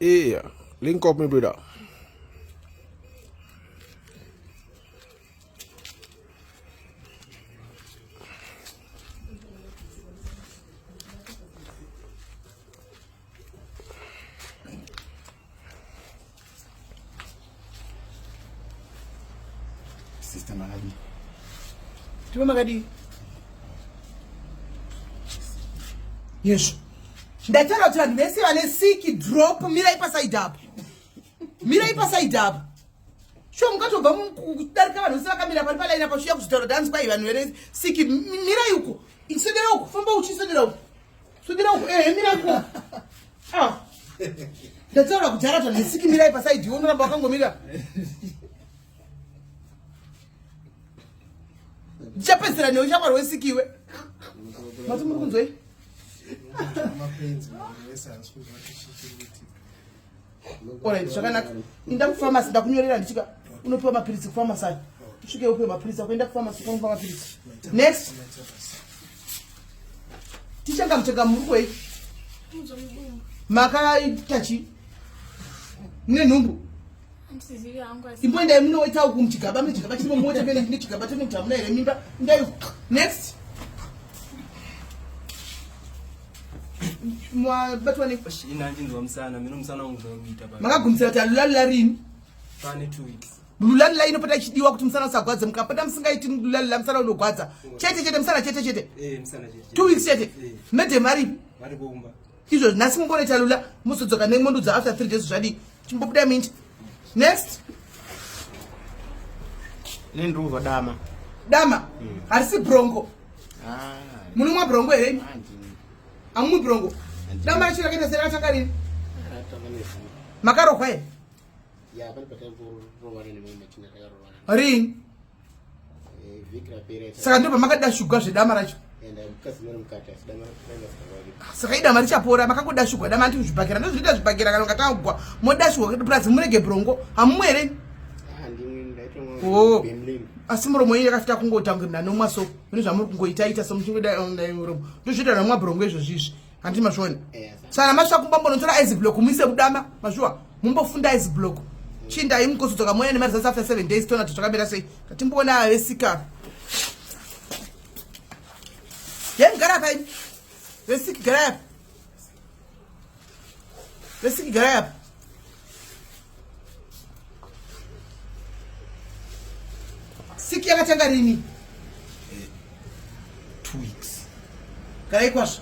Yeah, link up me brother. Sister Magadi. Tume Magadi. Yes. Ndatara kuti vanhu vese vane siki drop mirai paside up. Mirai paside up. Sho mukatobva mukudarika vanhu vese vakamira pari palaini apa shuya kuzvitaura dance kwai vanhu vane siki mirai uko. Isodera uko famba uchisodera uko. Sodera uko mirai uko. Ah. Ndatara kuti vanhu vane siki mirai paside unoramba wakangomira. Japesera ne uchamara wesikiwe. Mati muri kunzoi? Alright, zvakanaka. Inda ku pharmacy ndakunyorera ndichika unopiwa mapirisi ku pharmacy. Usvike upiwe mapirisi akuenda ku pharmacy unopiwa mapirisi. Next. Tichanga mutega murukoi. Maka tachi. Mune nhumbu. Imboenda munoita uku muchigaba muchigaba chimo mota pene ndi chigaba chino tamuna ere mimba ndayo. Next. Mwa batwani ina ndinzwa msana mina umsana wangu ndoita baba makagumisa kuti alulala rini pane 2 weeks lulala inopata chidiwa kuti msana usagwadza mukapata musingaiti lulala msana unogwadza chete msana chete msana chete 2 weeks chete mede mari bomba izvo nasi mungoreta lula musodzoka nengondo dza after 3 days zvadi chimbobuda minji. Next. Nendruva dama harisi brongo munumwa brongo here amumwi brongo dama rachira kaita sera ratanga rini makarokwa here rini saka ndobva makada shugwa zvedama racho saka idama richapora makangoda shugwa dama andi kuzvibhakira ndozvinoita zvibhakira kana ukatangwa moda shugwa plus murege brongo hamumwe here asi muromo iyi yakafita kungotangurira nomwa so mune zvamuri kungoitaita somuchingoda muromo ndozvinoita nomwa brongo izvozvizvi handi mazvoni saka masvika kumbambonotora ice block muise mudama mazviwa mumbofunda ice block chindai mukosodzoka moya nemari zasi after 7 days tona tozvakamira sei katimboona vesika gara apa ini vesiki gara apa vesiki gara apa siki yakatanga rini 2 weeks gara ikwazvo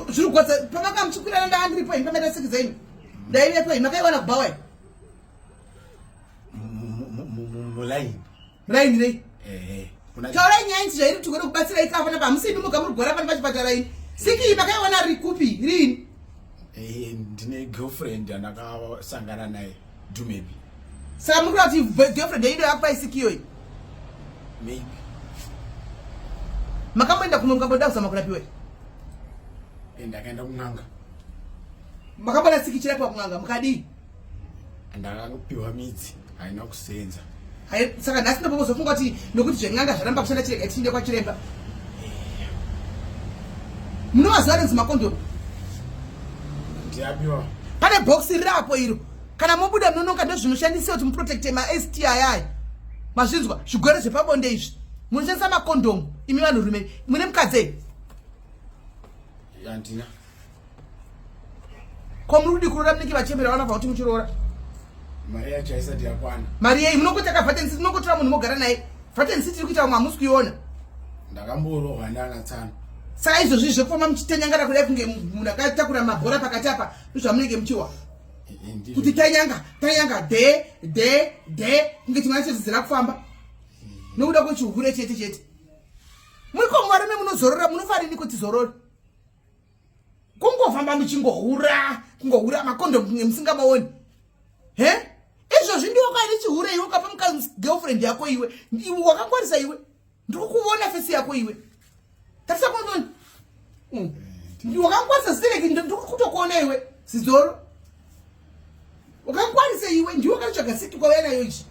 zvirikugwadza pamakamuchikwirana ndaandiripo ini pamaita siki dzenyu ndaivepo ini makaiwana kubhawa ini mulaini rei taurai nyaya nti zvairi kuti kuri kubatsira ikafa napa hamusini muga muri kugora pani pachipatara ini siki iyi makaiwana rikupi rini ndine girlfriend andakasangana naye dumebi saka muri kuti girlfriend yaido yakupai siki iyoyi maybe makamboenda kuno mukamboda kuzama kurapiwa ndakaenda kun'anga makambona siki chirapiwa kun'anga mukadii ndakapiwa midzi haina kusenza saka nhasi ndopombozofunga kuti nokuti zven'anga zvaramba kushanda chirega tiinde kwachiremba munomazuva renzi makondomu ndiyapiwa pane bhokisi rirapo iro kana mobuda munononga ndozvinoshandisa kuti muprotecte ma-STI mazvinzwa zvigwere zvepabonde izvi munoshandisa makondomu imi vanhurume mune mukadzi handina ko muri kudi kuroora munenge vachembera vana kuti muchiroora mari yacho haisati yakwana mari yei munongotaka vatensi munongotora munhu mogara naye vatensi tiri kuita vamwe hamusi kuiona ndakamborohwa ndanatsana saka izvozvi zvekufamba muchitanyangana kudai kunge munhu akatakura mabhora pakati apa ndozvamunenge muchiwa kuti tanyanga kunge chimwana chezizira kufamba nokuda kwechihure chete muri komwarume munozorora munofarini kuti zorore kungofamba kungohura makondomu kunge musingamaoni izvozvi ndiwo kaini chihure iwe ukapa girlfriend yako iwe wakangwarisa iwe ndiri kuona fesi yako iwe tarisa kunoni wakangwarisa sitereki ndiri kutokuona iwe sizoro wakangwarisa iwe ndiwo kanotsvaga siki kwauya nayo ichi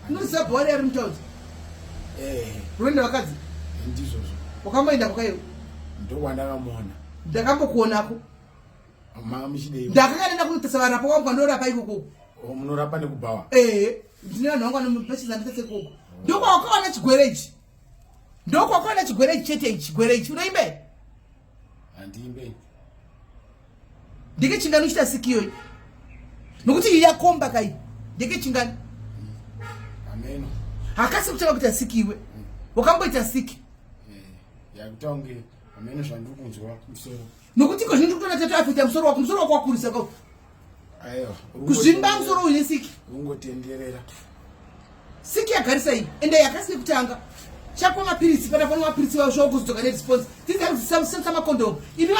unoziva bhawari yari mutaudzi unoenda vakadzi ndizvozvo wakamboenda kwakaiwe ndokwandakamuona ndakambokuonako mama michidei ndakakaenda kunotesa vanhu apo wangu andorapa ikoko munorapa nekubhawa ndine vanhu vangu vanomupechisa nditese ikoko ndokwawakaona chigwere ichi ndokwawakaona chigwere ichi chete ichi chigwere ichi unoimbe handiimbe ndike chingani uchita sikiyo nokuti iyi yakomba kai ndike chingani ameno hakasi kutanga kuita sikiwe wakamboita siki yakutaunge ameno zvandiri kunzwa musoro nokuti ko zvindi kutona tatu afita musoro wako wakurisa ko aiwa kuzvimba musoro uine siki ungotenderera siki yagarisa iyi ende yakasi kutanga chakwa mapirisi pana pano mapirisi wazvo kuzodzoka neresponse tiza kushandisa makondomu imi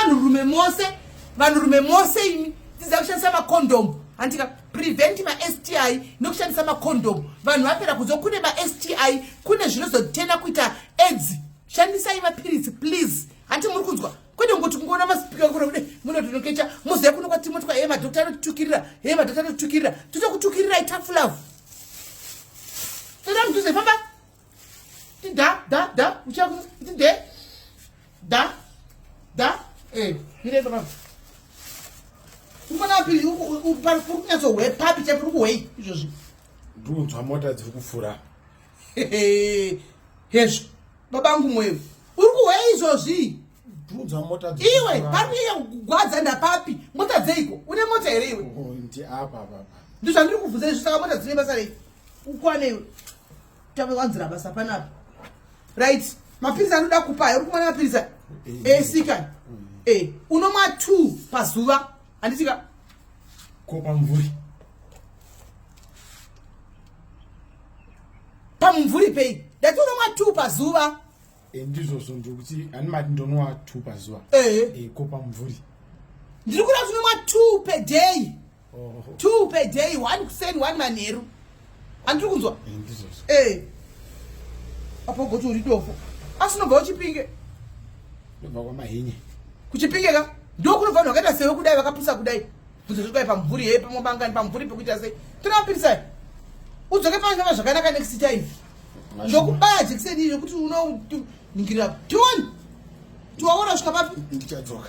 vanhurume mose imi tiza kushandisa makondomu andika prevent ma-STI nokushandisa makondomu vanhu vapera kuzva kune ma-STI kune zvinozotenda kuita AIDS shandisai mapirisi please hanti muri kunzwa kwete ngoti kungoona masipika kuna kude munotonokecha muziya kuno kwatimotwa madhokta anotitukirira totokutukirirai tough love toda mudhuze famba da uchaku da mirendo mama umona pili upari kunyazo we papi chapuri kuwei izvozvi ndikunzwa mota dziri kufura hezvo babangu mweyo uri kuwei izvozvi ndikunzwa mota iwe pari kunyanya kugwadza ndapapi mota dzeiko une mota here iwe ndi apa ndizvandiri kubvunza izvo saka mota dzine basa rei ukwaneiwe tavanzira basa panapi right mapirisi anoda kupa uri kumwana mapirisi sikani unomwa 2 pazuva handitika pamumvuri pei ndati unomwa 2 pazuva ndizvozvo ndikuti animati ndonwa 2 pazuva kopa mvuri ndiri kuda kuti unomwa 2 per day 2 per day 1 kuseni 1 manheru handiri kunzwa ndizvozvo apo goti uri dofo asi unobva uchipinge ndobva kwamahinye kuchipinge ka ndokunobva vanhu vakaita sewe kudai vakapisa kudai bvunzo zvikuai pamvuri hei pamabangani pamvuri pekuita sei tonapirisai udzoke pazvinova zvakanaka next time ndokubaya jekiseni izvo kuti unoningirira tioni tiwaona svika papi ndichadzoka